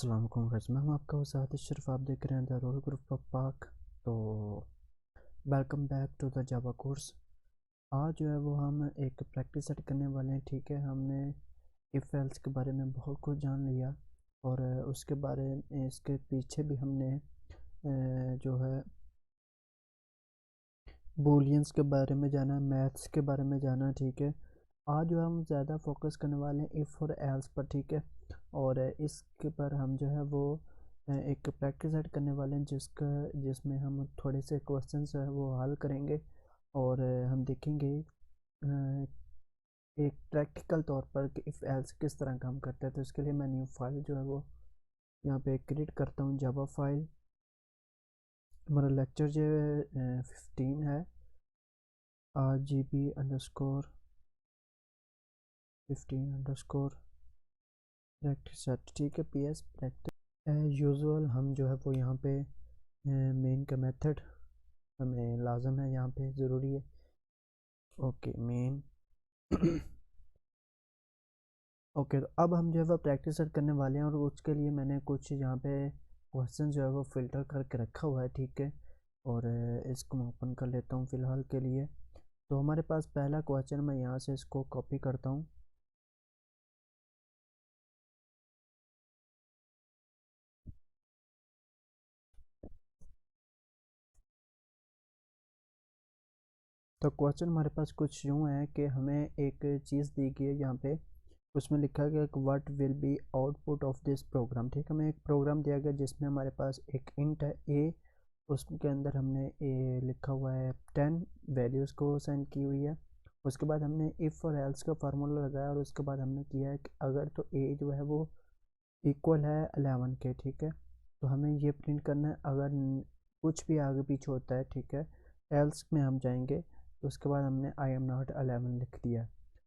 अस्सलाम वालेकुम गाइस, मैं हूं आपका उस्ताद अशरफ। आप देख रहे हैं द रोल ग्रुप ऑफ पाक। तो welcome back to the Java course. आज जो है वो हम एक प्रैक्टिस सेट करने वाले हैं। ठीक है, हमने इफ़ एल्स के बारे में बहुत कुछ जान लिया और उसके बारे में इसके पीछे भी हमने जो है बूलियंस के बारे में जाना, मैथ्स के बारे में जाना। ठीक है, आज जो हम ज़्यादा फोकस करने वाले हैं इफ़ और एल्स पर। ठीक है, और इसके पर हम जो है वो एक प्रैक्टिस सेट करने वाले हैं जिसमें हम थोड़े से क्वेश्चंस है वो हल करेंगे और हम देखेंगे एक प्रैक्टिकल तौर पर कि इफ़ एल्स किस तरह काम करता है। तो इसके लिए मैं न्यू फाइल जो है वो यहाँ पे क्रिएट करता हूँ, जावा फाइल। हमारा लेक्चर जो है 15 है, RGB_15_ प्रैक्टिस सेट। ठीक है, PS प्रैक्टिस यूजुअल हम जो है वो यहाँ पे मेन का मेथड हमें लाजम है, यहाँ पे ज़रूरी है। ओके मेन ओके, तो अब हम जो है वो प्रैक्टिस सेट करने वाले हैं और उसके लिए मैंने कुछ यहाँ पे क्वेश्चन जो है वो फ़िल्टर करके रखा हुआ है। ठीक है, और इसको मैं ओपन कर लेता हूँ फ़िलहाल के लिए। तो हमारे पास पहला क्वेश्चन, मैं यहाँ से इसको कॉपी करता हूँ। तो क्वेश्चन हमारे पास कुछ यूँ है कि हमें एक चीज़ दी गई है यहाँ पे, उसमें लिखा गया कि what will be output of this program. ठीक है, हमें एक प्रोग्राम दिया गया जिसमें हमारे पास एक इंट है ए, उसके अंदर हमने ए लिखा हुआ है 10 वैल्यूज़ को सेंड की हुई है। उसके बाद हमने इफ़ और एल्स का फार्मूला लगाया और उसके बाद हमने किया है कि अगर तो ए जो है वो इक्वल है 11 के। ठीक है, तो हमें ये प्रिंट करना है अगर कुछ भी आगे पीछे होता है। ठीक है, एल्स में हम जाएंगे तो उसके बाद हमने आई एम नॉट 11 लिख दिया।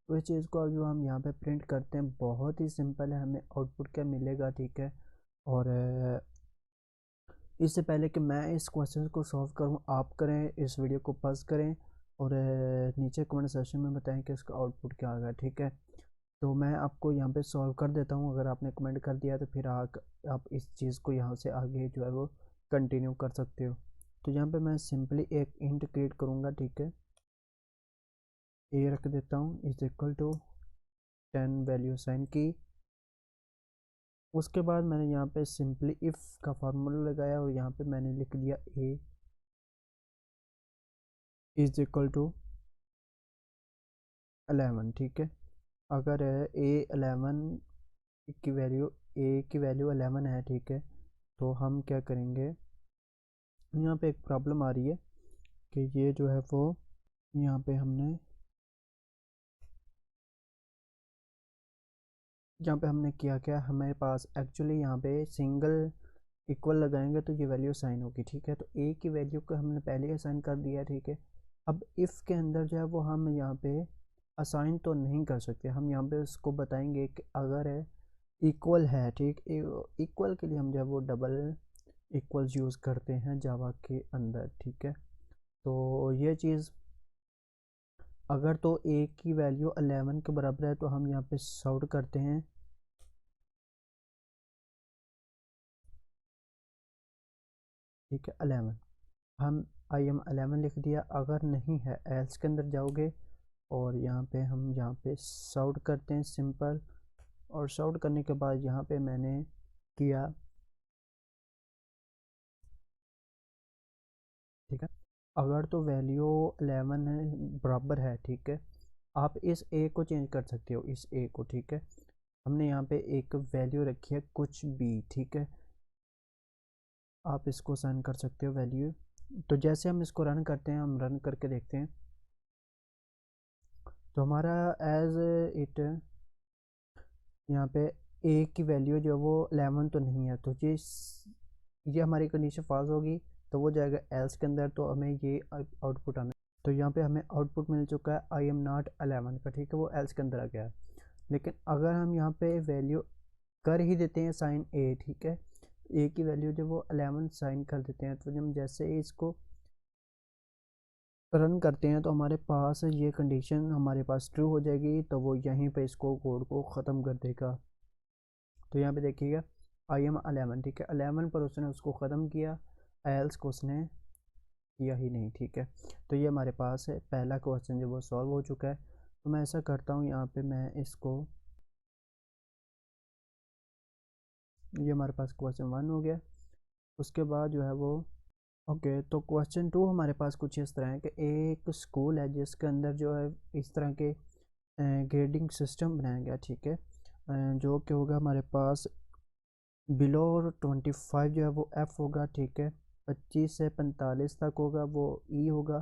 तो इस चीज़ को जो हम यहाँ पे प्रिंट करते हैं बहुत ही सिंपल है, हमें आउटपुट क्या मिलेगा। ठीक है, और इससे पहले कि मैं इस क्वेश्चन को सॉल्व करूँ, आप करें, इस वीडियो को पॉज करें और नीचे कमेंट सेक्शन में बताएं कि इसका आउटपुट क्या आ गया। ठीक है, तो मैं आपको यहाँ पे सॉल्व कर देता हूँ। अगर आपने कमेंट कर दिया तो फिर आप इस चीज़ को यहाँ से आगे जो है वो कंटिन्यू कर सकते हो। तो यहाँ पे मैं सिंपली एक इंट क्रिएट करूँगा। ठीक है, ए रख देता हूँ is equal to 10 value sign की। उसके बाद मैंने यहाँ पे सिंपली इफ़ का फार्मूला लगाया और यहाँ पे मैंने लिख दिया ए इज इक्वल टू 11। ठीक है, अगर ए 11 की वैल्यू ए की वैल्यू 11 है, ठीक है, तो हम क्या करेंगे, यहाँ पे एक प्रॉब्लम आ रही है कि ये जो है वो यहाँ पे हमने किया क्या, हमारे पास एक्चुअली यहाँ पे सिंगल इक्वल लगाएंगे तो ये वैल्यू साइन होगी। ठीक है, तो ए की वैल्यू को हमने पहले ही असाइन कर दिया। ठीक है, अब इफ़ के अंदर जो है वो हम यहाँ पे असाइन तो नहीं कर सकते, हम यहाँ पे उसको बताएंगे कि अगर है इक्वल है। ठीक, इक्वल के लिए हम जो है वो डबल इक्वल्स यूज़ करते हैं जावा के अंदर। ठीक है, तो ये चीज़ अगर तो ए की वैल्यू 11 के बराबर है तो हम यहाँ पे सॉर्ट करते हैं। ठीक है, 11 हम आई एम 11 लिख दिया। अगर नहीं है एल्स के अंदर जाओगे और यहाँ पे हम यहाँ पे सॉर्ट करते हैं सिंपल, और सॉर्ट करने के बाद यहाँ पे मैंने किया। ठीक है, अगर तो वैल्यू 11 है बराबर है, ठीक है, आप इस ए को चेंज कर सकते हो, इस ए को। ठीक है, हमने यहाँ पे एक वैल्यू रखी है कुछ भी। ठीक है, आप इसको साइन कर सकते हो वैल्यू। तो जैसे हम इसको रन करते हैं, हम रन करके देखते हैं तो हमारा एज इट यहाँ पे ए की वैल्यू जो है वो 11 तो नहीं है, तो ये हमारी कंडीशन फॉल्स होगी तो वो जाएगा एल्स के अंदर, तो हमें ये आउटपुट हमें, तो यहाँ पे हमें आउटपुट मिल चुका है आई एम नॉट 11 का। ठीक है, वो एल्स के अंदर आ गया है। लेकिन अगर हम यहाँ पे वैल्यू कर ही देते हैं साइन ए, ठीक है, ए की वैल्यू जो वो 11 साइन कर देते हैं, तो हम जैसे ही इसको रन करते हैं तो हमारे पास ये कंडीशन हमारे पास ट्रू हो जाएगी, तो वो यहीं पे इसको कोड को ख़त्म कर देगा। तो यहाँ पे देखिएगा आई एम 11, ठीक है। 11 पर उसने उसको ख़त्म किया, एल्स को उसने किया ही नहीं, ठीक है। तो ये हमारे पास है पहला क्वेश्चन जो वो सॉल्व हो चुका है। तो मैं ऐसा करता हूँ यहाँ पे मैं इसको, ये हमारे पास क्वेश्चन 1 हो गया। उसके बाद जो है वो ओके, तो क्वेश्चन 2 हमारे पास कुछ इस तरह है कि एक स्कूल है जिसके अंदर जो है इस तरह के ग्रेडिंग सिस्टम बनाया गया, ठीक है। जो कि होगा हमारे पास बिलो 25 जो है वो एफ़ होगा, ठीक है। 25 से 45 तक होगा वो ई होगा,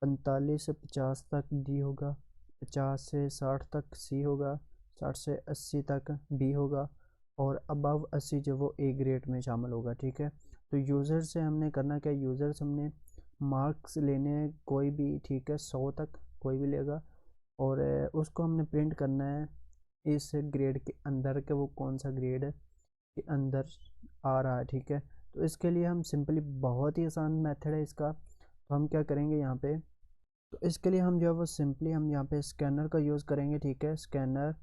45 से 50 तक डी होगा, 50 से 60 तक सी होगा, 60 से 80 तक बी होगा, और अबव 80 जो वो ए ग्रेड में शामिल होगा, ठीक है। तो यूज़र से हमने करना क्या, यूज़र से हमने मार्क्स लेने कोई भी, ठीक है, 100 तक कोई भी लेगा, और उसको हमने प्रिंट करना है इस ग्रेड के अंदर के वो कौन सा ग्रेड के अंदर आ रहा है, ठीक है। तो इसके लिए हम सिंपली, बहुत ही आसान मेथड है इसका, तो हम क्या करेंगे यहाँ पे, तो इसके लिए हम जो है वो सिंपली हम यहाँ पे स्कैनर का यूज़ करेंगे, ठीक है। स्कैनर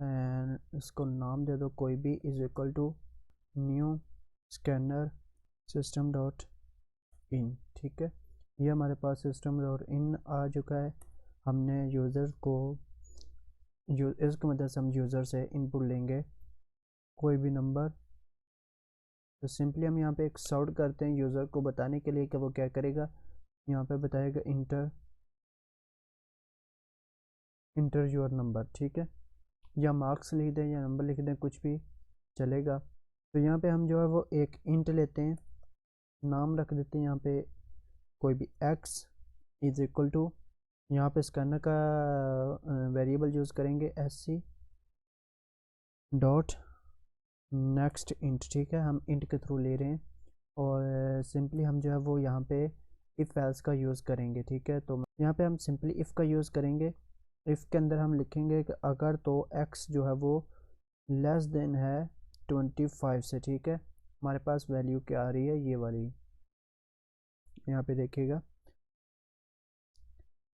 एंड इसको नाम दे दो कोई भी, is equal to new scanner system dot in, ठीक है। ये हमारे पास सिस्टम डॉट इन आ चुका है। हमने यूज़र को इसकी मदद से हम यूज़र से इनपुट लेंगे कोई भी नंबर। तो सिंपली हम यहाँ पे एक सॉर्ट करते हैं यूज़र को बताने के लिए कि वो क्या करेगा। यहाँ पे बताएगा इंटर योर नंबर, ठीक है। या मार्क्स लिख दें या नंबर लिख दें, कुछ भी चलेगा। तो यहाँ पे हम जो है वो एक इंट लेते हैं, नाम रख देते हैं यहाँ पे कोई भी x इज इक्वल टू, यहाँ पे स्कैनर का वेरिएबल यूज़ करेंगे sc डॉट नेक्स्ट इंट, ठीक है। हम इंट के थ्रू ले रहे हैं, और सिंपली हम जो है वो यहाँ पे इफ़ एल्स का यूज़ करेंगे, ठीक है। तो यहाँ पे हम सिंपली इफ़ का यूज़ करेंगे। इफ़ के अंदर हम लिखेंगे कि अगर तो x जो है वो लेस देन है 25 से, ठीक है। हमारे पास वैल्यू क्या आ रही है, ये वाली, यहाँ पे देखिएगा,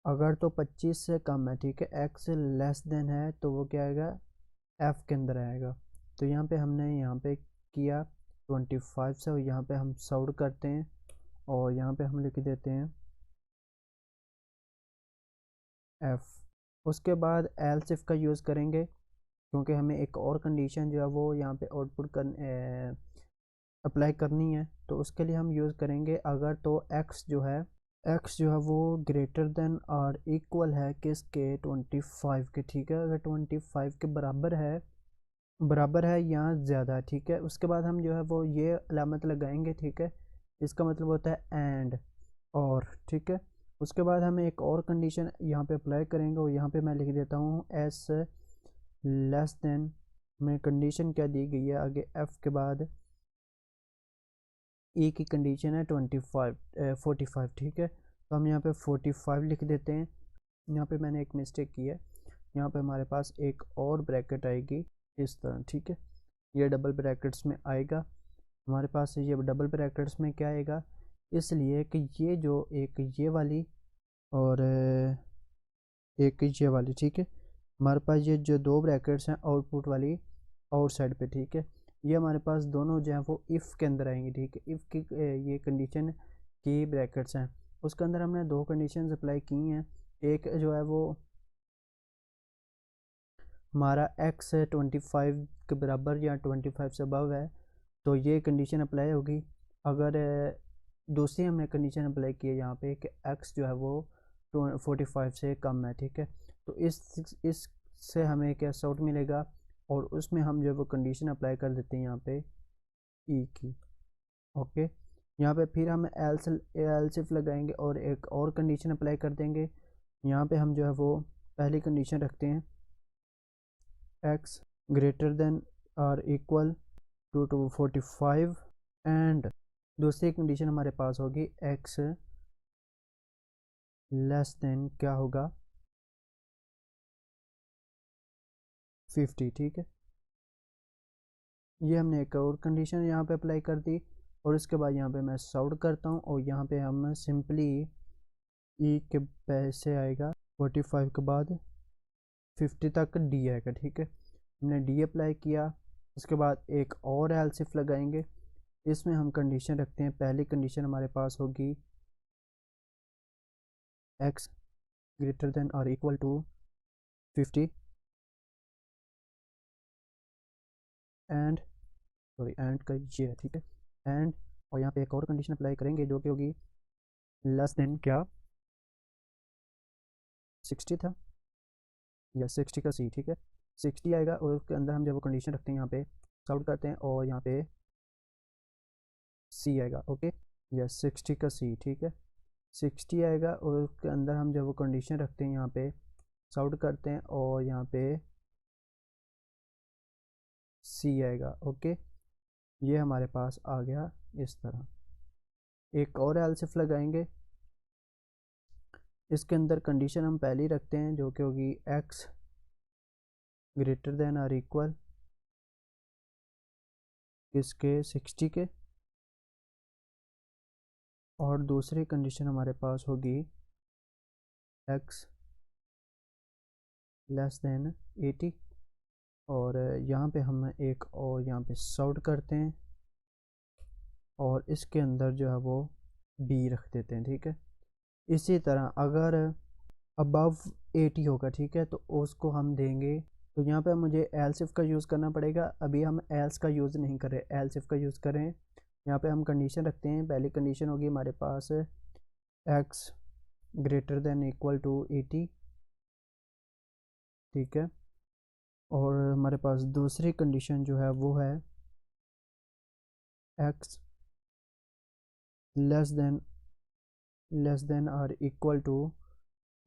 अगर तो 25 से कम है, ठीक है, x लेस देन है, तो वो क्या आएगा, f के अंदर आएगा। तो यहाँ पे हमने यहाँ पे किया 25 से, और यहाँ पे हम सॉर्ट करते हैं, और यहाँ पे हम लिख देते हैं f। उसके बाद एल्स इफ का यूज़ करेंगे, क्योंकि हमें एक और कंडीशन जो है वो यहाँ पे आउटपुट कर अप्लाई करनी है। तो उसके लिए हम यूज़ करेंगे अगर तो x जो है वो ग्रेटर देन और इक्वल है किसके, 25 के, ठीक है। अगर 25 के बराबर है या ज़्यादा है, ठीक है। उसके बाद हम जो है वो ये अलामत लगाएंगे, ठीक है। इसका मतलब होता है एंड और, ठीक है। उसके बाद हम एक और कंडीशन यहाँ पे अप्लाई करेंगे, और यहाँ पे मैं लिख देता हूँ एस लेस देन में कंडीशन क्या दी गई है आगे एफ के बाद, ई की कंडीशन है 45 ठीक है। तो हम यहाँ पे 45 लिख देते हैं। यहाँ पे मैंने एक मिस्टेक की है, यहाँ पे हमारे पास एक और ब्रैकेट आएगी इस तरह, ठीक है। ये डबल ब्रैकेट्स में आएगा हमारे पास, ये डबल ब्रैकेट्स में क्या आएगा, इसलिए कि ये जो एक ये वाली और एक ये वाली, ठीक है। हमारे पास ये जो दो ब्रैकेट्स हैं आउटपुट वाली आउटसाइड पे, ठीक है, ये हमारे पास दोनों जो हैं वो इफ़ के अंदर आएंगे, ठीक है। इफ़ की ये कंडीशन की ब्रैकेट्स हैं, उसके अंदर हमने दो कंडीशन अप्लाई की हैं। एक जो है वो हमारा x 25 के बराबर या 25 से अबव है, तो ये कंडीशन अप्लाई होगी। अगर दूसरी हमने कंडीशन अप्लाई की है यहाँ पे कि x जो है वो 45 से कम है, ठीक है। तो इससे हमें क्या सॉर्ट मिलेगा, और उसमें हम जो है वो कंडीशन अप्लाई कर देते हैं यहाँ पे ई की, ओके। यहाँ पे फिर हम एल्स इफ लगाएंगे और एक और कंडीशन अप्लाई कर देंगे। यहाँ पे हम जो है वो पहली कंडीशन रखते हैं x ग्रेटर देन और इक्वल टू 45 एंड दूसरी कंडीशन हमारे पास होगी x लेस देन क्या होगा 50, ठीक है। ये हमने एक और कंडीशन यहाँ पे अप्लाई कर दी, और इसके बाद यहाँ पे मैं सॉर्ट करता हूँ, और यहाँ पे हम सिंपली ई के पैसे आएगा 45 के बाद 50 तक डी आएगा, ठीक है। हमने डी अप्लाई किया, उसके बाद एक और एल्स इफ लगाएंगे। इसमें हम कंडीशन रखते हैं, पहली कंडीशन हमारे पास होगी x ग्रेटर देन और equal to 50 and sorry and का ये है, ठीक है, एंड और यहाँ पे एक और कंडीशन अप्लाई करेंगे जो कि होगी लेस देन क्या 60 था या 60 का सी, ठीक है, 60 आएगा और उसके अंदर हम जब वो कंडीशन रखते हैं यहाँ पे सॉल्व करते हैं और यहाँ पे सी आएगा, ओके, या 60 का सी, ठीक है, 60 आएगा और उसके अंदर हम जब वो कंडीशन रखते हैं यहाँ पे सॉल्व करते हैं और यहाँ पे सी आएगा, ओके, ये हमारे पास आ गया इस तरह। एक और एल्सिफ लगाएंगे, इसके अंदर कंडीशन हम पहले ही रखते हैं जो कि होगी x ग्रेटर देन और इक्वल किसके 60 के, और दूसरी कंडीशन हमारे पास होगी x लेस देन 80 और यहाँ पे हम एक और यहाँ पे सॉल्व करते हैं और इसके अंदर जो है वो b रख देते हैं, ठीक है। इसी तरह अगर अबव 80 होगा, ठीक है, तो उसको हम देंगे, तो यहाँ पे मुझे एल्सिफ का यूज़ करना पड़ेगा। अभी हम एल्स का यूज़ नहीं कर रहे, एल्सिफ का यूज़ करें। यहाँ पे हम कंडीशन रखते हैं, पहली कंडीशन होगी हमारे पास x greater than equal to 80, ठीक है, और हमारे पास दूसरी कंडीशन जो है वो है x लेस देन और इक्वल टू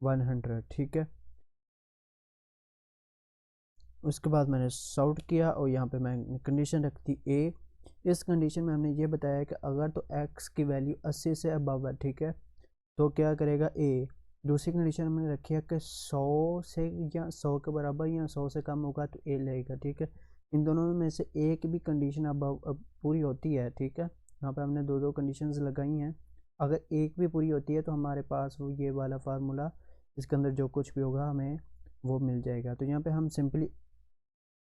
100, ठीक है। उसके बाद मैंने सॉल्व किया और यहाँ पे मैं कंडीशन रखती a। इस कंडीशन में हमने ये बताया कि अगर तो x की वैल्यू 80 से अबव है, ठीक है, तो क्या करेगा a। दूसरी कंडीशन हमने रखी है कि 100 से या 100 के बराबर या 100 से कम होगा तो a लेगा, ठीक है। इन दोनों में से एक भी कंडीशन अब पूरी होती है, ठीक है, यहाँ पे हमने दो कंडीशंस लगाई हैं। अगर एक भी पूरी होती है तो हमारे पास वो ये वाला फार्मूला, इसके अंदर जो कुछ भी होगा हमें वो मिल जाएगा। तो यहाँ पे हम सिंपली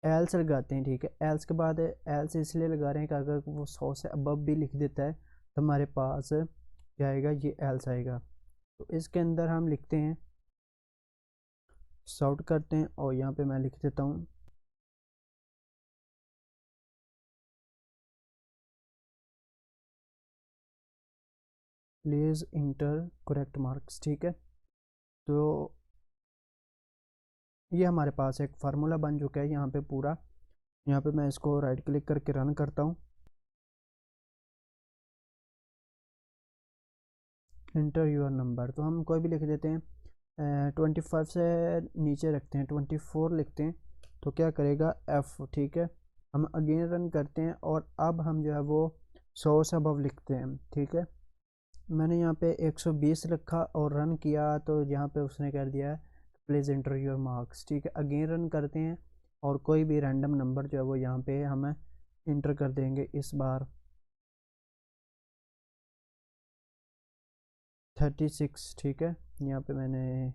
एल्स लगाते हैं, ठीक है। एल्स के बाद एल्स इसलिए लगा रहे हैं कि अगर वो 100 से अबव भी लिख देता है तो हमारे पास क्या आएगा, ये एल्स आएगा। तो इसके अंदर हम लिखते हैं, सॉर्ट करते हैं और यहाँ पे मैं लिख देता हूँ प्लीज़ इंटर करेक्ट मार्क्स, ठीक है। तो ये हमारे पास एक फार्मूला बन चुका है यहाँ पे पूरा। यहाँ पे मैं इसको राइट क्लिक करके रन करता हूँ, इंटर योर नंबर, तो हम कोई भी लिख देते हैं 25 से नीचे रखते हैं, 24 लिखते हैं, तो क्या करेगा F, ठीक है। हम अगेन रन करते हैं और अब हम जो है वो 100 से अबव लिखते हैं, ठीक है। मैंने यहाँ पे 120 लिखा और रन किया तो यहाँ पे उसने कर दिया है प्लीज़ इंटर योर मार्क्स, ठीक है। अगेन रन करते हैं और कोई भी रैंडम नंबर जो है वो यहाँ पे हम इंटर कर देंगे, इस बार 36, ठीक है। यहाँ पे मैंने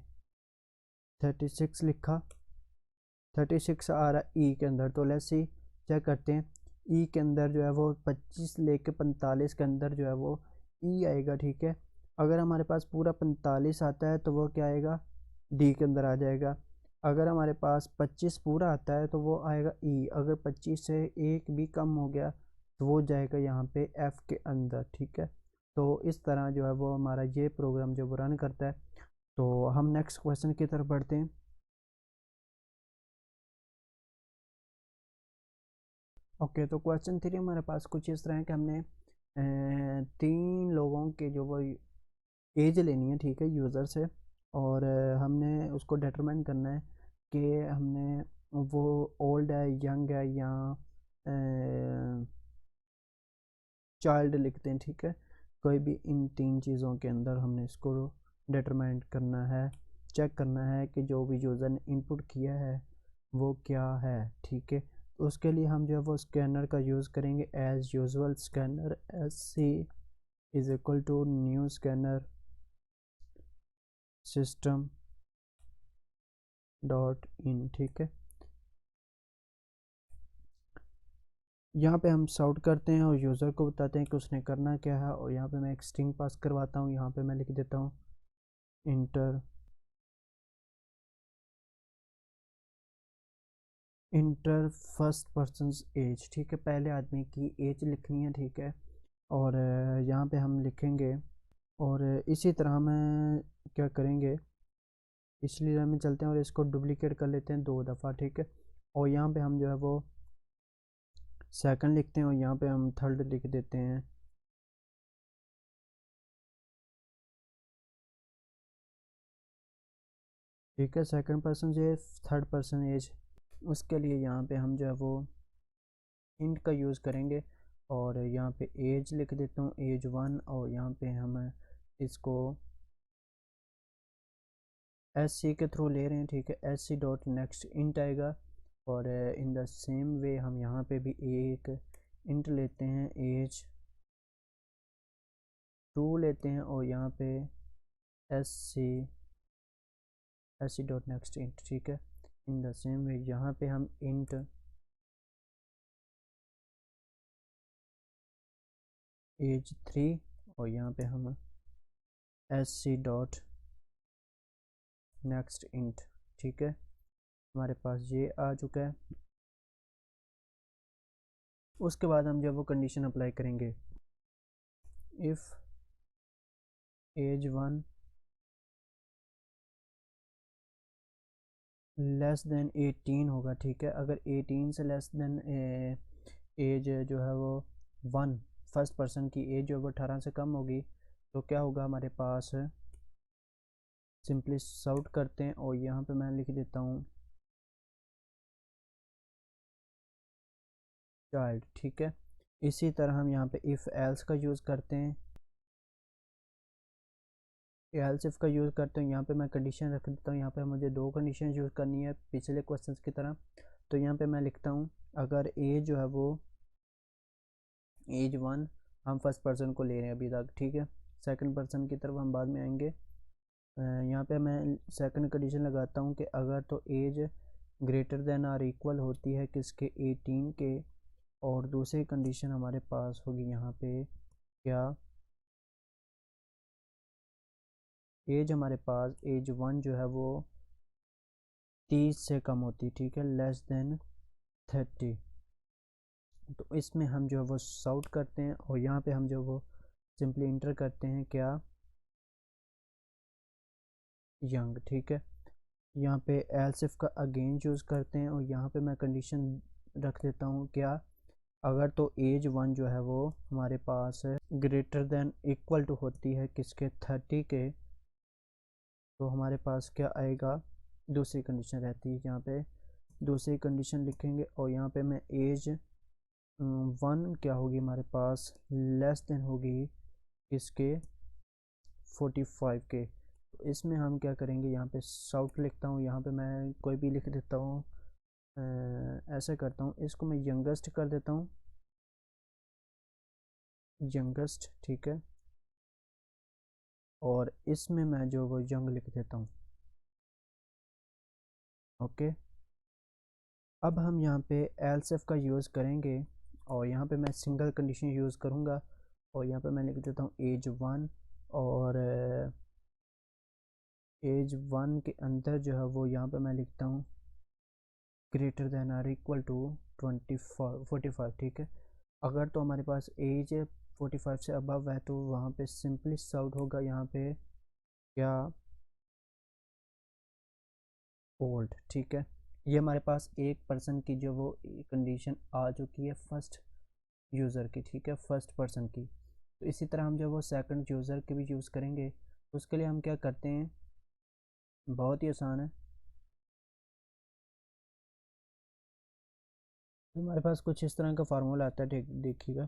36 लिखा, 36 आ रहा है ई के अंदर, तो लेट्स सी चेक करते हैं। ई के अंदर जो है वो 25 लेके 45 के अंदर जो है वो ई आएगा, ठीक है। अगर हमारे पास पूरा 45 आता है तो वो क्या आएगा, डी के अंदर आ जाएगा। अगर हमारे पास 25 पूरा आता है तो वो आएगा ई। अगर 25 से एक भी कम हो गया तो वो जाएगा यहाँ पे एफ के अंदर, ठीक है। तो इस तरह जो है वो हमारा ये प्रोग्राम जो वो रन करता है। तो हम नेक्स्ट क्वेश्चन की तरफ बढ़ते हैं। ओके, तो क्वेश्चन 3 हमारे पास कुछ इस तरह है कि हमने 3 लोगों के जो वो एज लेनी है, ठीक है, यूज़र से, और हमने उसको डिटरमाइन करना है कि हमने वो ओल्ड है, यंग है या चाइल्ड लिखते हैं, ठीक है। कोई भी इन 3 चीज़ों के अंदर हमने इसको डिटरमाइन करना है, चेक करना है कि जो भी यूज़र ने इनपुट किया है वो क्या है, ठीक है। तो उसके लिए हम जो है वो स्कैनर का यूज़ करेंगे as usual, scanner SC is equal to new scanner system dot in, ठीक है। यहाँ पे हम सॉर्ट करते हैं और यूज़र को बताते हैं कि उसने करना क्या है। और यहाँ पे मैं एक स्ट्रिंग पास करवाता हूँ, यहाँ पे मैं लिख देता हूँ इंटर फर्स्ट पर्सन एज। ठीक है, पहले आदमी की एज लिखनी है। ठीक है, और यहाँ पे हम लिखेंगे। और इसी तरह मैं क्या करेंगे, पिछली लाइन में चलते हैं और इसको डुप्लीकेट कर लेते हैं 2 दफ़ा। ठीक है, और यहाँ पे हम जो है वो सेकंड लिखते हैं और यहाँ पे हम थर्ड लिख देते हैं। ठीक है, second person age, third person age. उसके लिए यहाँ पे हम जो है वो इंट का यूज़ करेंगे और यहाँ पे एज लिख देता हूँ एज 1। और यहाँ पे हम इसको एस सी के थ्रू ले रहे हैं। ठीक है, S C dot next int आएगा। और इन द सेम वे हम यहाँ पे भी एक इंट लेते हैं एज 2 लेते हैं और यहाँ पे S C dot next int. ठीक है, इन द सेम वे यहाँ पे हम इंट एज 3 और यहाँ पे हम S C dot next int. ठीक है, हमारे पास ये आ चुका है। उसके बाद हम जब वो कंडीशन अप्लाई करेंगे, इफ़ एज 1 लेस देन 18 होगा। ठीक है, अगर 18 से लेस देन एज जो है वो 1, फर्स्ट पर्सन की एज जो है वो 18 से कम होगी, तो क्या होगा हमारे पास, सिंपली सॉर्ट करते हैं और यहाँ पे मैं लिख देता हूँ चाइल्ड। ठीक है, इसी तरह हम यहाँ पे इफ़ एल्स का यूज़ करते हैं, एल्स इफ का यूज़ करते हैं। यहाँ पे मैं कंडीशन रख देता हूँ, यहाँ पे मुझे 2 कंडीशन यूज़ करनी है पिछले क्वेश्चन की तरह। तो यहाँ पे मैं लिखता हूँ अगर एज जो है वो एज 1, हम फर्स्ट पर्सन को ले रहे हैं अभी तक। ठीक है, सेकंड पर्सन की तरफ हम बाद में आएंगे। यहाँ पे मैं सेकंड कंडीशन लगाता हूँ कि अगर तो एज ग्रेटर देन और इक्वल होती है किसके, 18 के। और दूसरी कंडीशन हमारे पास होगी यहाँ पे क्या, एज हमारे पास एज 1 जो है वो 30 से कम होती। ठीक है, लेस देन 30। तो इसमें हम जो है वो सॉर्ट करते हैं और यहाँ पे हम जो वो सिंपली इंटर करते हैं क्या, यंग। ठीक है, यहाँ पे एल्स इफ का अगेन चूज़ करते हैं और यहाँ पे मैं कंडीशन रख देता हूँ क्या, अगर तो एज 1 जो है वो हमारे पास ग्रेटर देन इक्वल टू होती है किसके, 30 के, तो हमारे पास क्या आएगा, दूसरी कंडीशन रहती है। यहाँ पे दूसरी कंडीशन लिखेंगे और यहाँ पे मैं एज 1 क्या होगी हमारे पास, लेस देन होगी किसके, 45 के। तो इसमें हम क्या करेंगे, यहाँ पे साउथ लिखता हूँ, यहाँ पे मैं कोई भी लिख देता हूँ। ऐसे करता हूँ, इसको मैं यंगेस्ट कर देता हूँ, यंगेस्ट। ठीक है, और इसमें मैं जो वो यंग लिख देता हूँ। ओके, अब हम यहाँ पे एल्स इफ का यूज़ करेंगे और यहाँ पे मैं सिंगल कंडीशन यूज़ करूँगा। और यहाँ पे मैं लिख देता हूँ एज 1 और एज 1 के अंदर जो है वो यहाँ पे मैं लिखता हूँ greater than or equal to 45। ठीक है, अगर तो हमारे पास एज 45 से अबव है तो वहाँ पे सिंपली सॉल्व होगा यहाँ पे क्या, ओल्ड। ठीक है, ये हमारे पास एक पर्सन की जो वो कंडीशन आ चुकी है फर्स्ट यूज़र की। ठीक है, फर्स्ट पर्सन की। तो इसी तरह हम जो वो सेकंड यूज़र के भी यूज़ करेंगे। उसके लिए हम क्या करते हैं, बहुत ही आसान है। हमारे पास कुछ इस तरह का फार्मूला आता है, देखिएगा।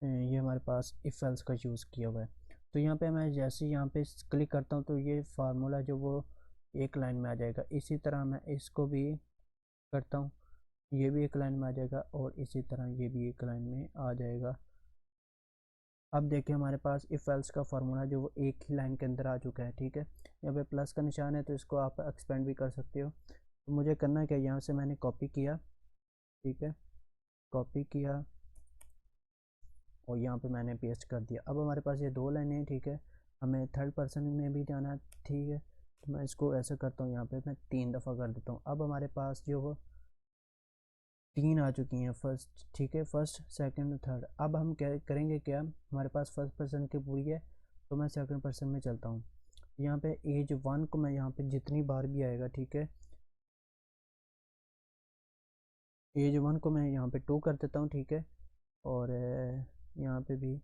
ये हमारे पास इफ़ एल्स का यूज़ किया हुआ है। तो यहाँ पे मैं जैसे ही यहाँ पे क्लिक करता हूँ तो ये फार्मूला जो वो एक लाइन में आ जाएगा। इसी तरह मैं इसको भी करता हूँ, ये भी एक लाइन में आ जाएगा और इसी तरह ये भी एक लाइन में आ जाएगा। अब देखिए हमारे पास इफ़ एल्स का फार्मूला जो वो एक ही लाइन के अंदर आ चुका है। ठीक है, यहाँ पे प्लस का निशान है तो इसको आप एक्सपेंड भी कर सकते हो। तो मुझे करना क्या, यहाँ से मैंने कॉपी किया। ठीक है, कॉपी किया और यहाँ पे मैंने पेस्ट कर दिया। अब हमारे पास ये 2 लाइनें हैं, ठीक है। हमें थर्ड पर्सन में भी जाना है, ठीक है। तो मैं इसको ऐसे करता हूँ, यहाँ पे मैं 3 दफ़ा कर देता हूँ। अब हमारे पास जो वो 3 आ चुकी हैं फर्स्ट, ठीक है, फर्स्ट सेकंड थर्ड। अब हम क्या करेंगे, क्या हमारे पास फर्स्ट पर्सन की पूरी है, तो मैं सेकंड पर्सन में चलता हूँ। यहाँ पे एज 1 को मैं यहाँ पे जितनी बार भी आएगा, ठीक है, एज 1 को मैं यहाँ पे 2 कर देता हूँ, ठीक है। और यहाँ पे भी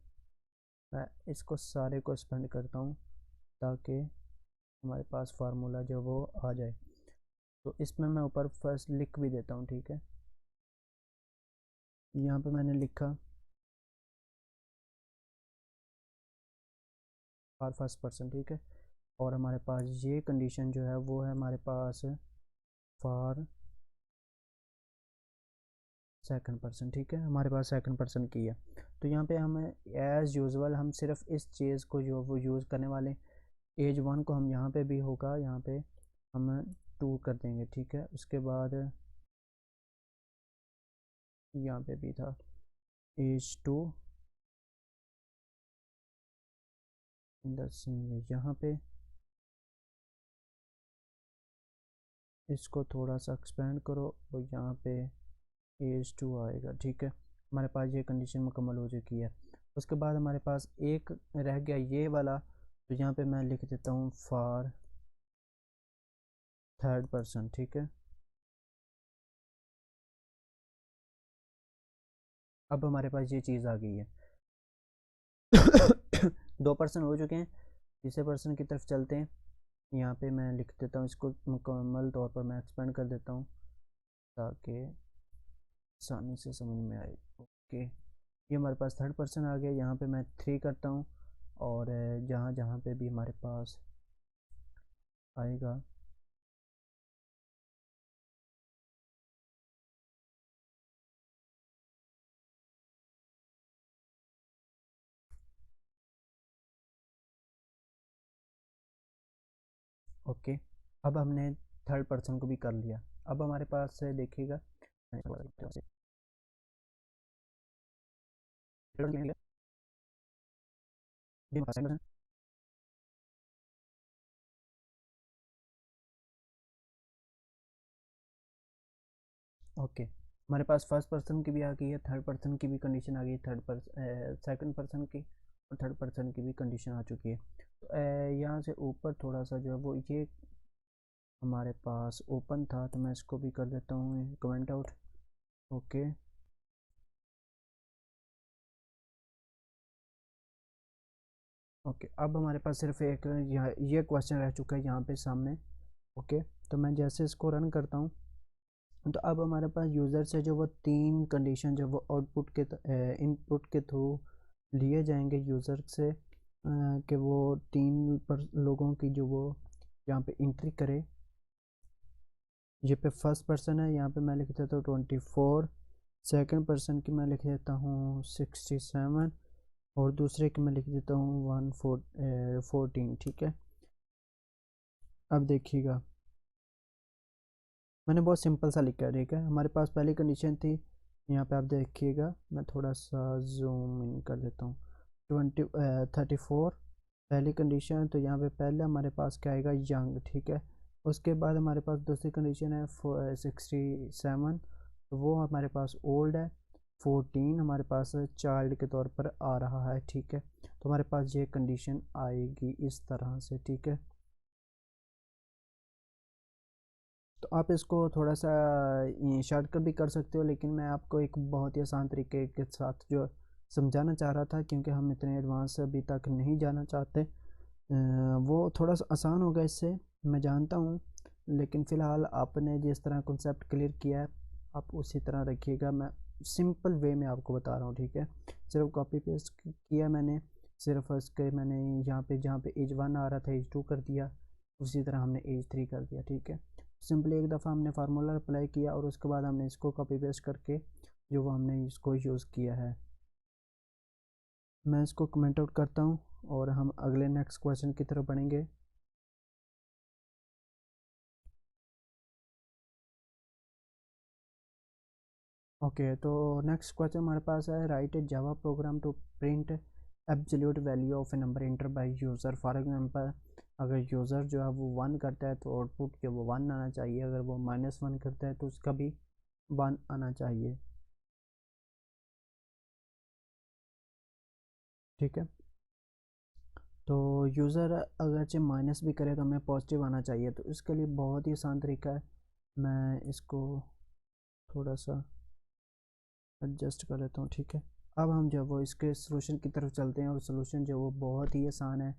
मैं इसको सारे को एक्सपेंड करता हूँ ताकि हमारे पास फार्मूला जो वो आ जाए। तो इसमें मैं ऊपर फर्स्ट लिख भी देता हूँ, ठीक है। यहाँ पे मैंने लिखा फॉर फर्स्ट पर्सन, ठीक है। और हमारे पास ये कंडीशन जो है वो है हमारे पास फॉर सेकंड पर्सन, ठीक है। हमारे पास सेकंड पर्सन की है। तो यहाँ पे हमें एज़ यूजुअल हम सिर्फ इस चीज़ को जो वो यूज़ करने वाले, एज 1 को हम यहाँ पे भी होगा, यहाँ पे हम 2 कर देंगे, ठीक है। उसके बाद यहाँ पे भी था age 2 in the same way, यहाँ पे इसको थोड़ा सा एक्सपेंड करो और यहाँ पे एज 2 आएगा, ठीक है। हमारे पास ये कंडीशन मुकम्मल हो चुकी है। उसके बाद हमारे पास एक रह गया ये वाला, तो यहाँ पे मैं लिख देता हूँ फॉर थर्ड पर्सन, ठीक है। अब हमारे पास ये चीज़ आ गई है। 2 पर्सन हो चुके हैं, तीसरे पर्सन की तरफ चलते हैं। यहाँ पे मैं लिख देता हूँ इसको मुकम्मल तौर पर मैं एक्सपेंड कर देता हूँ ताकि आसानी से समझ में आए। ओके, ये हमारे पास थर्ड पर्सन आ गया। यहाँ पे मैं 3 करता हूँ और जहाँ जहाँ पे भी हमारे पास आएगा ओके। अब हमने थर्ड पर्सन को भी कर लिया। अब हमारे पास देखिएगा ओके, हमारे पास फर्स्ट पर्सन की भी आ गई है, थर्ड पर्सन की भी कंडीशन आ गई है, सेकंड पर्सन की और थर्ड पर्सन की भी कंडीशन आ चुकी है। तो यहाँ से ऊपर थोड़ा सा जो है वो ये हमारे पास ओपन था, तो मैं इसको भी कर देता हूँ कमेंट आउट। Okay, okay. अब हमारे पास सिर्फ एक यहाँ ये क्वेश्चन रह चुका है यहाँ पे सामने। ओके, तो मैं जैसे इसको रन करता हूँ, तो अब हमारे पास यूज़र से जो वो 3 कंडीशन जो वो आउटपुट के इनपुट के थ्रू लिए जाएंगे यूज़र से, कि वो 3 पर लोगों की जो वो यहाँ पे एंट्री करे। ये पे फर्स्ट पर्सन है, यहाँ पे मैं लिख देता हूँ 24, सेकंड पर्सन की मैं लिख देता हूँ 67 और दूसरे की मैं लिख देता हूँ 14, ठीक है। अब देखिएगा मैंने बहुत सिंपल सा लिखा है, ठीक है। हमारे पास पहली कंडीशन थी, यहाँ पे आप देखिएगा, मैं थोड़ा सा जूम इन कर देता हूँ। 34 पहली कंडीशन, तो यहाँ पे पहले हमारे पास क्या आएगा, यंग, ठीक है। उसके बाद हमारे पास दूसरी कंडीशन है 67, तो वो हमारे पास ओल्ड है। 14 हमारे पास चाइल्ड के तौर पर आ रहा है, ठीक है। तो हमारे पास ये कंडीशन आएगी इस तरह से, ठीक है। तो आप इसको थोड़ा सा शॉर्टकट भी कर सकते हो, लेकिन मैं आपको एक बहुत ही आसान तरीके के साथ जो समझाना चाह रहा था, क्योंकि हम इतने एडवांस अभी तक नहीं जाना चाहते। वो थोड़ा सा आसान होगा इससे, मैं जानता हूँ। लेकिन फ़िलहाल आपने जिस तरह कॉन्सेप्ट क्लियर किया है, आप उसी तरह रखिएगा। मैं सिंपल वे में आपको बता रहा हूँ, ठीक है। सिर्फ कॉपी पेस्ट किया मैंने, सिर्फ उसके मैंने यहाँ पे जहाँ पे एज 1 आ रहा था एज 2 कर दिया, उसी तरह हमने एज 3 कर दिया, ठीक है। सिंपली एक दफ़ा हमने फार्मूला अप्लाई किया और उसके बाद हमने इसको कॉपी पेस्ट करके जो वो हमने इसको यूज़ किया है। मैं इसको कमेंट आउट करता हूँ और हम अगले नेक्स्ट क्वेश्चन की तरफ बढ़ेंगे। ओके, तो नेक्स्ट क्वेश्चन हमारे पास है, write a Java program to print absolute value of a number enter by user. For example, अगर यूज़र जो है वो 1 करता है तो आउटपुट के वो 1 आना चाहिए, अगर वो -1 करता है तो उसका भी 1 आना चाहिए। ठीक है, तो यूज़र अगरचे माइनस भी करे तो हमें पॉजिटिव आना चाहिए, तो इसके लिए बहुत ही आसान तरीका है। मैं इसको थोड़ा सा एडजस्ट कर लेता हूँ। ठीक है, अब हम जो वो इसके सोल्यूशन की तरफ चलते हैं, और सोल्यूशन जो वो बहुत ही आसान है,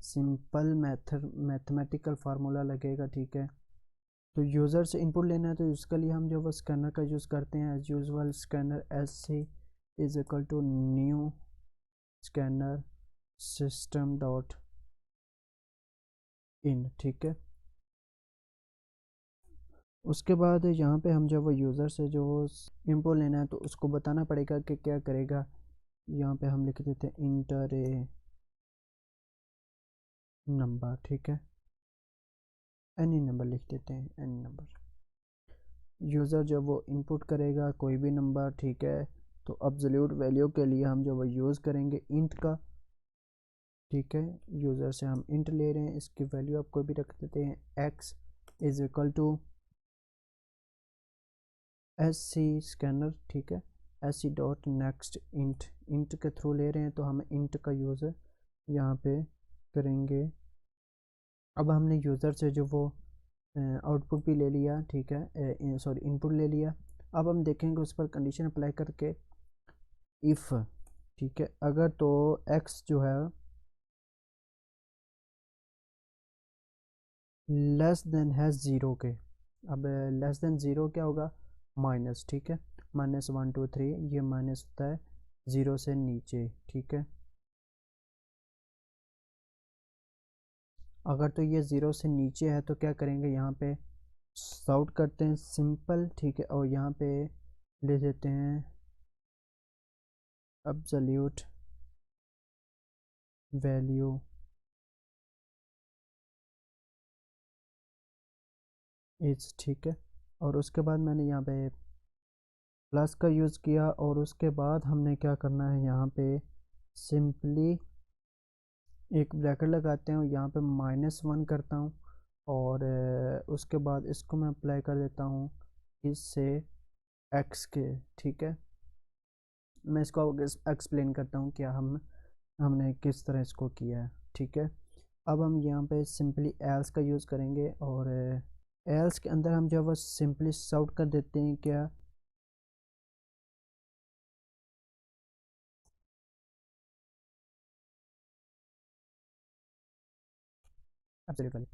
सिंपल मैथमेटिकल फार्मूला लगेगा। ठीक है, तो यूज़र से इनपुट लेना है, तो इसके लिए हम जो वो स्कैनर का यूज़ करते हैं as usual. Scanner SC is equal to new scanner system dot in. ठीक है, उसके बाद यहाँ पे हम जब वो यूज़र से जो इनपुट लेना है तो उसको बताना पड़ेगा कि क्या करेगा। यहाँ पे हम लिख देते हैं इंटर ए नंबर। ठीक है, एनी नंबर लिख देते हैं, एनी नंबर। यूज़र जब वो इनपुट करेगा कोई भी नंबर, ठीक है, तो एब्सोल्यूट वैल्यू के लिए हम जो वो यूज़ करेंगे इंट का। ठीक है, यूज़र से हम इंट ले रहे हैं, इसकी वैल्यू आप कोई भी रख देते हैं, x is equal to SC scanner. ठीक है, SC dot next int, int के थ्रू ले रहे हैं तो हम इंट का यूज़ यहाँ पे करेंगे। अब हमने यूज़र से जो वो आउटपुट भी ले लिया, ठीक है, सॉरी इनपुट ले लिया। अब हम देखेंगे उस पर कंडीशन अप्लाई करके, इफ़, ठीक है, अगर तो x जो है लेस देन है 0 के। अब लेस देन 0 क्या होगा, माइनस। ठीक है, -1 2 3, ये माइनस होता है 0 से नीचे। ठीक है, अगर तो ये 0 से नीचे है तो क्या करेंगे, यहाँ पे सॉर्ट करते हैं सिंपल। ठीक है, और यहाँ पे ले देते हैं एब्सोल्यूट वैल्यू इज। ठीक है, और उसके बाद मैंने यहाँ पे प्लस का यूज़ किया, और उसके बाद हमने क्या करना है, यहाँ पे सिंपली एक ब्रैकेट लगाते हैं, यहाँ पे -1 करता हूँ, और उसके बाद इसको मैं अप्लाई कर देता हूँ इससे x के। ठीक है, मैं इसको एक्सप्लेन करता हूँ क्या हमने किस तरह इसको किया है। ठीक है, अब हम यहाँ पे सिंपली एल्स का यूज़ करेंगे, और एल्स के अंदर हम जो है वो सिंपली सॉर्ट कर देते हैं क्या, एब्सोल्युटली।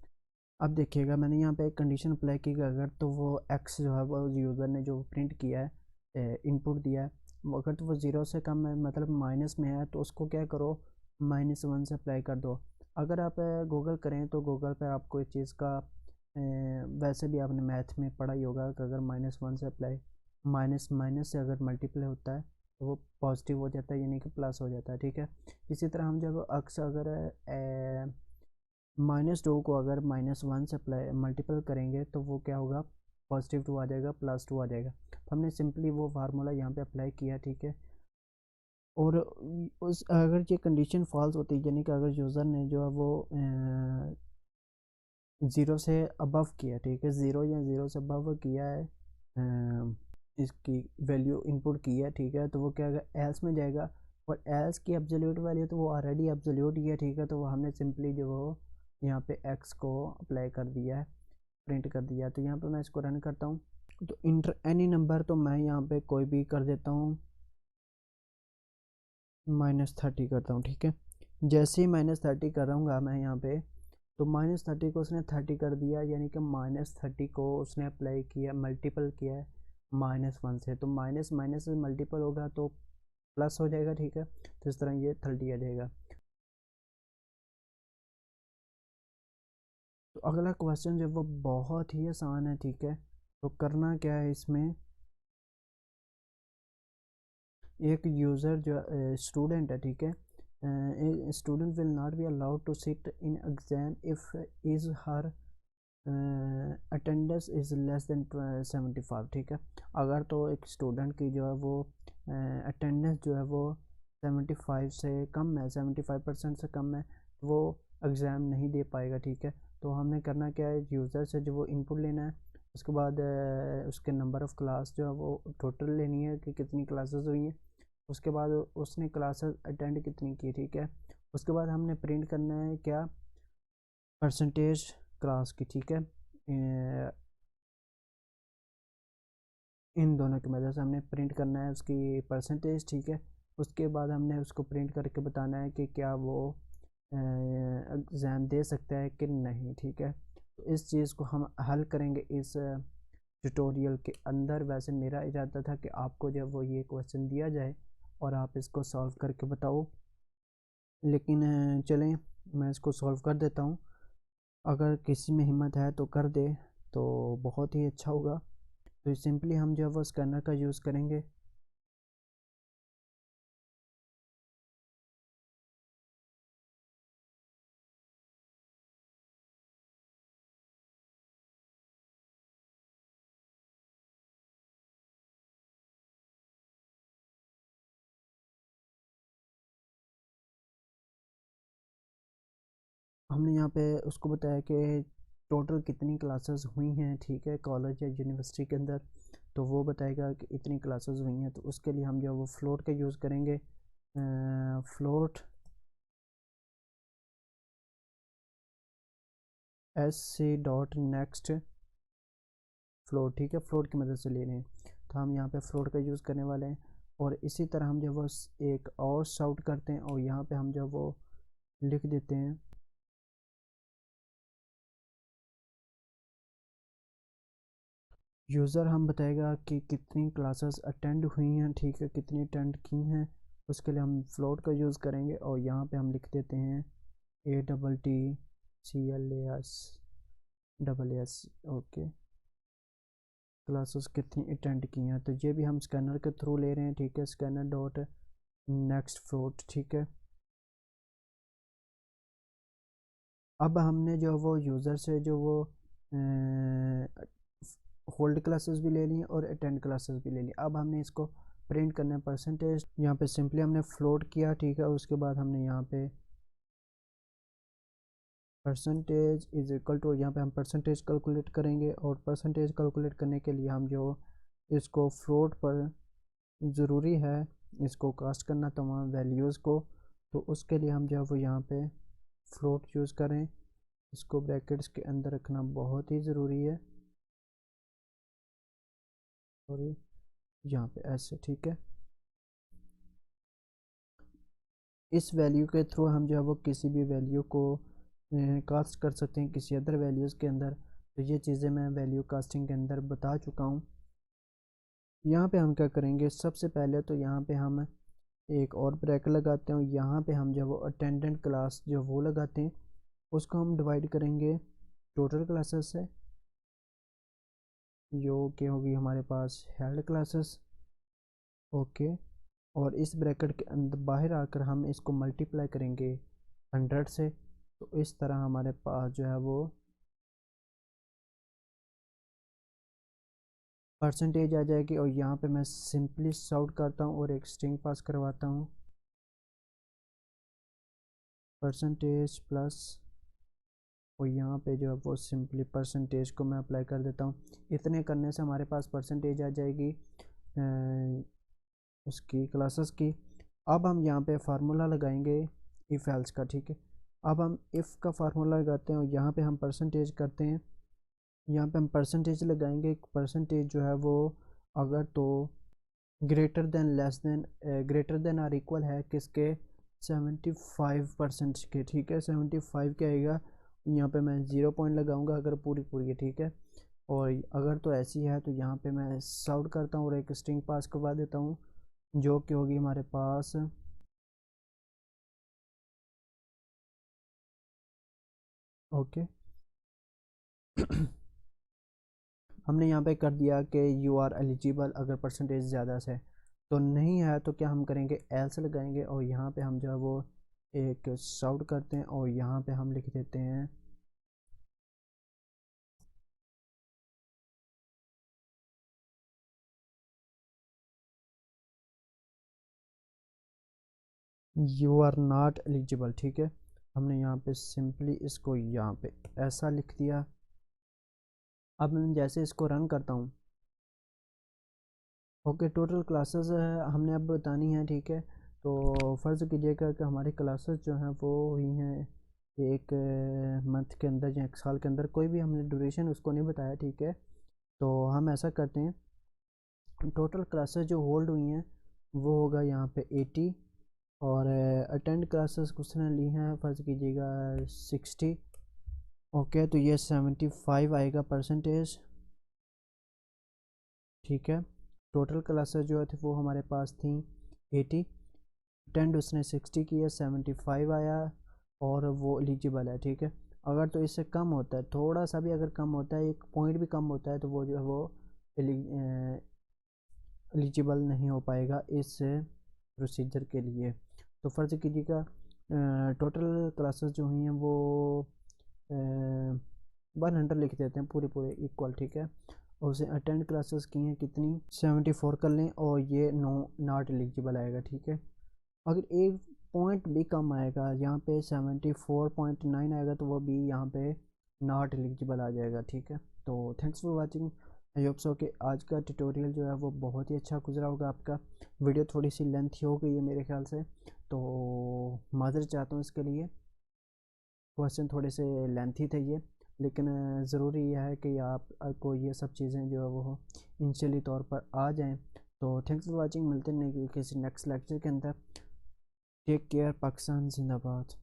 अब देखिएगा मैंने यहाँ पे एक कंडीशन अप्लाई की कि अगर तो वो x जो है वो यूज़र ने जो प्रिंट किया है, इनपुट दिया है, अगर तो वो 0 से कम है, मतलब माइनस में है, तो उसको क्या करो, -1 से अप्लाई कर दो। अगर आप गूगल करें तो गूगल पे आपको इस चीज़ का वैसे भी आपने मैथ में पढ़ा ही होगा कि अगर -1 से अप्लाई, माइनस माइनस से अगर मल्टीप्लाई होता है तो वो पॉजिटिव हो जाता है, यानी कि प्लस हो जाता है। ठीक है, इसी तरह हम जब अक्स अगर -2 को अगर -1 से अप्लाई मल्टीपल करेंगे तो वो क्या होगा, +2 आ जाएगा, +2 आ जाएगा। तो हमने सिंपली वो फार्मूला यहाँ पे अप्लाई किया। ठीक है, और उस अगर ये कंडीशन फॉल्स होती है, यानी कि अगर यूज़र ने जो है वो 0 से अबव किया, ठीक है, 0 या 0 से अबव किया है, इसकी वैल्यू इनपुट की है, ठीक है, तो वो क्या होगा, एल्स में जाएगा। और एल्स की एब्सोल्यूट वैल्यू तो वो ऑलरेडी एब्सोल्यूट ही है। ठीक है, तो वो हमने सिंपली जो वो यहाँ पे x को अप्लाई कर दिया है, प्रिंट कर दिया है। तो यहाँ पे मैं इसको रन करता हूँ, तो इंटर एनी नंबर, तो मैं यहाँ पे कोई भी कर देता हूँ, -30 करता हूँ। ठीक है, जैसे ही -30 कर रहा हूँ मैं यहाँ पे, तो -30 को उसने 30 कर दिया, यानी कि -30 को उसने अप्लाई किया, मल्टीपल किया है -1 से, तो माइनस माइनस से मल्टीपल होगा तो प्लस हो जाएगा। ठीक है, तो इस तरह ये 30 आ जाएगा। तो अगला क्वेश्चन जो वो बहुत ही आसान है। ठीक है, तो करना क्या है इसमें, एक यूज़र जो स्टूडेंट है, ठीक है, student will not be allowed to sit in exam if is her attendance is less than 75, ठीक है। अगर तो एक स्टूडेंट की जो है वो अटेंडेंस जो है वो 75 से कम है, 75% से कम है, वो एग्ज़ाम नहीं दे पाएगा, ठीक है। तो हमने करना क्या है, यूज़र से जो वो इनपुट लेना है, उसके बाद उसके नंबर ऑफ़ क्लास जो है वो टोटल लेनी है कि कितनी क्लासेस हुई हैं, उसके बाद उसने क्लासेस अटेंड कितनी की, ठीक है। उसके बाद हमने प्रिंट करना है क्या, परसेंटेज क्लास की, ठीक है। इन दोनों की मदद से हमने प्रिंट करना है उसकी परसेंटेज, ठीक है। उसके बाद हमने उसको प्रिंट करके बताना है कि क्या वो एग्ज़ाम दे सकता है कि नहीं, ठीक है। तो इस चीज़ को हम हल करेंगे इस ट्यूटोरियल के अंदर। वैसे मेरा इरादा था कि आपको जब वो ये क्वेश्चन दिया जाए और आप इसको सॉल्व करके बताओ, लेकिन चलें मैं इसको सॉल्व कर देता हूँ। अगर किसी में हिम्मत है तो कर दे तो बहुत ही अच्छा होगा। तो सिंपली हम जो है वो स्कैनर का यूज़ करेंगे। हमने यहाँ पे उसको बताया कि टोटल कितनी क्लासेस हुई हैं, ठीक है, कॉलेज या यूनिवर्सिटी के अंदर। तो वो बताएगा कि इतनी क्लासेस हुई हैं। तो उसके लिए हम जो है वो फ्लोट का यूज़ करेंगे। फ्लोट sc.next फ्लोट, ठीक है, फ्लोट की मदद से ले रहे हैं। तो हम यहाँ पे फ्लोट का यूज़ करने वाले हैं। और इसी तरह हम जो वो एक और शाउट करते हैं और यहाँ पे हम जो वो लिख देते हैं यूज़र हम बताएगा कि कितनी क्लासेस अटेंड हुई हैं, ठीक है, कितनी अटेंड की हैं। उसके लिए हम फ्लोट का यूज़ करेंगे और यहाँ पे हम लिख देते हैं ATTCLAS ओके, क्लासेस कितनी अटेंड की हैं। तो ये भी हम स्कैनर के थ्रू ले रहे हैं, ठीक है, स्कैनर डॉट नेक्स्ट फ्लोट, ठीक है। अब हमने जो वो यूज़र से जो वो होल्ड क्लासेस भी ले ली हैं और अटेंड क्लासेस भी ले ली। अब हमने इसको प्रिंट करना है परसेंटेज। यहाँ पे सिंपली हमने फ्लोट किया, ठीक है। उसके बाद हमने यहाँ पे परसेंटेज इज इक्वल टू, यहाँ पे हम परसेंटेज कैलकुलेट करेंगे और परसेंटेज कैलकुलेट करने के लिए हम जो इसको फ्लोट पर ज़रूरी है इसको कास्ट करना तमाम वैल्यूज़ को। तो उसके लिए हम जो है वो यहाँ पे फ्लोट यूज़ करें, इसको ब्रैकेट्स के अंदर रखना बहुत ही ज़रूरी है। और यहाँ पे ऐसे, ठीक है। इस वैल्यू के थ्रू हम जो है वो किसी भी वैल्यू को कास्ट कर सकते हैं किसी अदर वैल्यूज़ के अंदर। तो ये चीज़ें मैं वैल्यू कास्टिंग के अंदर बता चुका हूँ। यहाँ पे हम क्या करेंगे, सबसे पहले तो यहाँ पे हम एक और ब्रैकेट लगाते हैं। यहाँ पे हम जो वो अटेंडेंट क्लास जो वो लगाते हैं उसको हम डिवाइड करेंगे टोटल क्लासेस से, जो कि होगी हमारे पास हेल्ड क्लासेस, ओके। और इस ब्रैकेट के अंदर बाहर आकर हम इसको मल्टीप्लाई करेंगे 100 से। तो इस तरह हमारे पास जो है वो परसेंटेज आ जाएगी। और यहाँ पे मैं सिंपली सॉर्ट करता हूँ और एक स्ट्रिंग पास करवाता हूँ, परसेंटेज प्लस, और यहाँ पे जो है वो सिंपली परसेंटेज को मैं अप्लाई कर देता हूँ। इतने करने से हमारे पास परसेंटेज आ जाएगी उसकी क्लासेस की। अब हम यहाँ पे फार्मूला लगाएंगे इफ़ एल्स का, ठीक है। अब हम इफ़ का फार्मूला लगाते हैं और यहाँ पे हम परसेंटेज करते हैं। यहाँ पे हम परसेंटेज लगाएंगे, परसेंटेज जो है वो अगर तो greater than less than greater than or equal है किसके, 75% के, ठीक है। 75 क्या आएगा, यहाँ पे मैं 0 पॉइंट लगाऊंगा अगर पूरी पूरी है, ठीक है। और अगर तो ऐसी है तो यहाँ पे मैं सॉर्ट करता हूँ और एक स्ट्रिंग पास करवा देता हूँ जो कि होगी हमारे पास ओके। हमने यहाँ पे कर दिया कि यू आर एलिजिबल अगर परसेंटेज ज़्यादा से, तो नहीं है तो क्या हम करेंगे, एल्स लगाएंगे और यहाँ पे हम जो है वो एक सॉर्ट करते हैं और यहाँ पे हम लिख देते हैं यू आर नॉट एलिजिबल, ठीक है। हमने यहाँ पे सिंपली इसको यहाँ पे ऐसा लिख दिया। अब मैं जैसे इसको रन करता हूँ, ओके, टोटल क्लासेस हमने अब बतानी है, ठीक है। तो फ़र्ज़ कीजिएगा कि हमारी क्लासेस जो हैं वो हुई हैं एक मंथ के अंदर या एक साल के अंदर, कोई भी हमने ड्यूरेशन उसको नहीं बताया, ठीक है। तो हम ऐसा करते हैं, टोटल क्लासेस जो होल्ड हुई हैं वो होगा यहाँ पे 80, और अटेंड क्लासेस उसने ली हैं फ़र्ज़ कीजिएगा 60, ओके। तो ये 75 आएगा परसेंटेज, ठीक है। टोटल क्लासेस जो थे वो हमारे पास थी 80, अटेंड उसने 60 की है, 75 आया, और वो एलिजिबल है, ठीक है। अगर तो इससे कम होता है, थोड़ा सा भी अगर कम होता है, एक पॉइंट भी कम होता है, तो वो जो है वो एलिजिबल नहीं हो पाएगा इस प्रोसीजर के लिए। तो फ़र्ज़ कीजिएगा टोटल क्लासेस जो हुई हैं वो 100 लिख देते हैं, पूरे पूरे इक्वल, ठीक है। और उसे अटेंड क्लासेस की हैं कितनी, 74 कर लें, और ये नो नॉट एलिजिबल आएगा, ठीक है। अगर एक पॉइंट भी कम आएगा, यहाँ पे 74.9 आएगा, तो वो भी यहाँ पे नॉट एलिजिबल आ जाएगा, ठीक है। तो thanks for watching. I hope so कि आज का ट्यूटोरियल जो है वो बहुत ही अच्छा गुजरा होगा आपका। वीडियो थोड़ी सी लेंथी हो गई है मेरे ख्याल से, तो माज़रत चाहता हूँ इसके लिए। क्वेश्चन थोड़े से लेंथी थे ये, लेकिन ज़रूरी यह है कि आपको ये सब चीज़ें जो है वो इनिशियली तौर पर आ जाएं। तो थैंक्स फॉर वाचिंग, मिलते हैं किसी नेक्स्ट लेक्चर के अंदर। टेक केयर, पाकिस्तान जिंदाबाद।